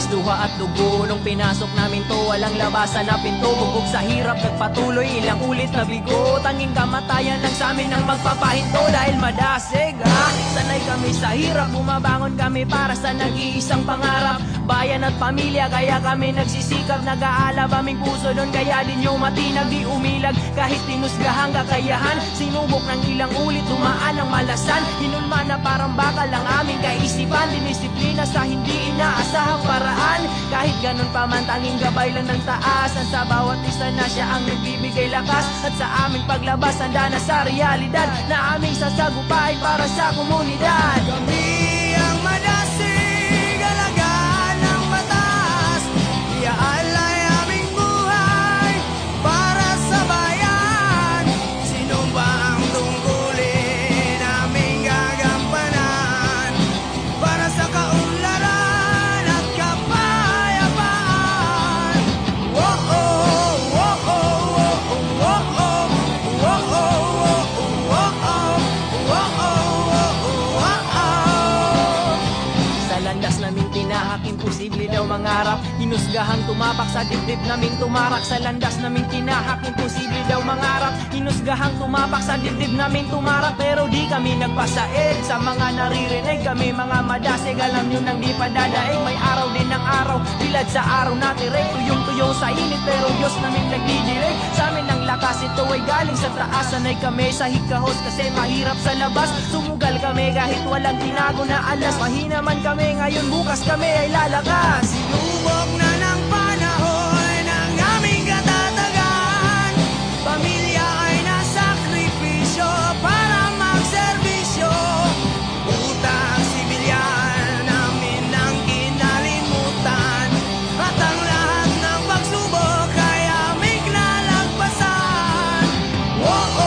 Halos luha at dugo nung pinasok namin to. Walang labasan na pinto, bubog sa hirap nagpatuloy. Ilang ulit na bigo, tanging kamatayan lang sa amin ang magpapahinto. Dahil madasig sanay kami sa hirap, bumabangon kami para sa nag-iisang pangarap. Bayan at pamilya, kaya kami nagsisikap. Nag-aalab aming puso nun, kaya din yung matinag di umilag. Kahit tinusgahang kakayahan, sinubok ng ilang ulit, dumaan ang malasan. Hinulma na parang bakal ang aming kaisipan. Dinisiplina sa hindi inaasahang paraan. Kahit ganun pa man, tanging gabay lang ng taas. At sa bawat isa na siya ang nagbibigay lakas. At sa aming paglabas, handa na sa realidad na aming sasagupain para sa komunidad. Kami ang madasig, alagaan ng batas, iaalay aming buhay para sa bayan. Sino ba ang tungkulin aming gagampanan para sa kaunlaran at kapayapaan? Oh oh, oh oh, oh oh, oh oh, Sa landas naming tinahak, imposible daw mangarap. Hinusgahang tumapak sa dibdib naming tumarak. Sa landas naming tinahak, imposible daw mangarap. Hinusgahang tumapak sa dibdib naming tumarak. Pero di kami nagpasaid sa mga naririnig. Kami mga madasig, alam nyo nang di pa dadaig. May araw din ng araw, tilad sa araw natin rin. Tuyong-tuyo sa init, pero Diyos naming nagdidilig. Sa amin ang lakas, ito ay galing sa taas. Sanay kami sa hikahos kasi mahirap sa labas. Sumugal kami kahit walang tinago na alas. Mahina man kami ngayon, bukas kami ay lalakas. Sinubok na ng panahon ang aming katatagan. Pamilya ay nasakripisyo para magserbisyo. Utang sibilyan namin ang kinalimutan. At ang lahat ng pagsubok ay aming nalagpasan. Oh oh,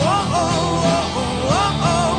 oh oh, oh oh, oh oh.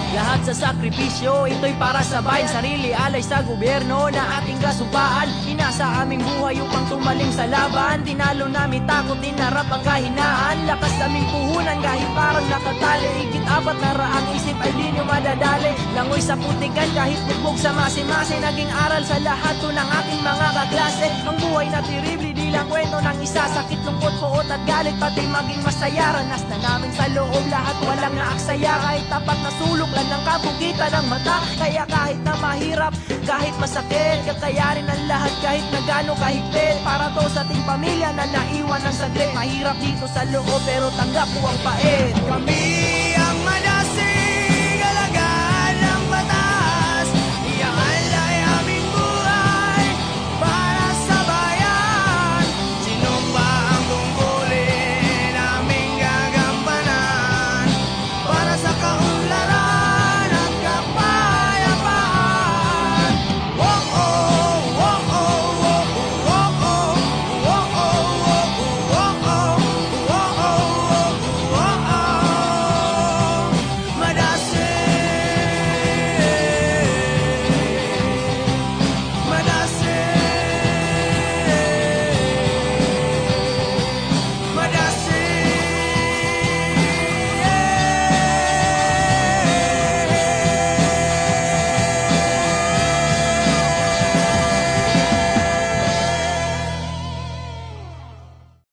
Lahat sa sakripisyo, ito'y para sa bayan. Sarili alay sa gobyerno na ating kasumpaan. Inasa aming buhay upang tumalim sa laban. Tinalo namin takot, tinarap ang kahinaan. Lakas naming puhunan kahit parang nakatali. Higit 400 isip ay di nyo madadali. Langoy sa putikan kahit bugbog sa masi-masi. Naging aral sa lahat to ng ating mga kaklase. Ang buhay na terrible, di lang kwento ng isa. Sakit, lungkot, puot at galit, pati maging masaya. Ranas na namin sa loob lahat, walang naaksaya. Kahit tapat na sulok lang ng kabukitan ng mata. Kaya kahit na mahirap, kahit masakit, kakayarin ang lahat kahit na gano'ng kahigpit. Para to sa ating pamilya na naiwan ng saglit. Mahirap dito sa loob pero tanggap ko ang pait. Kami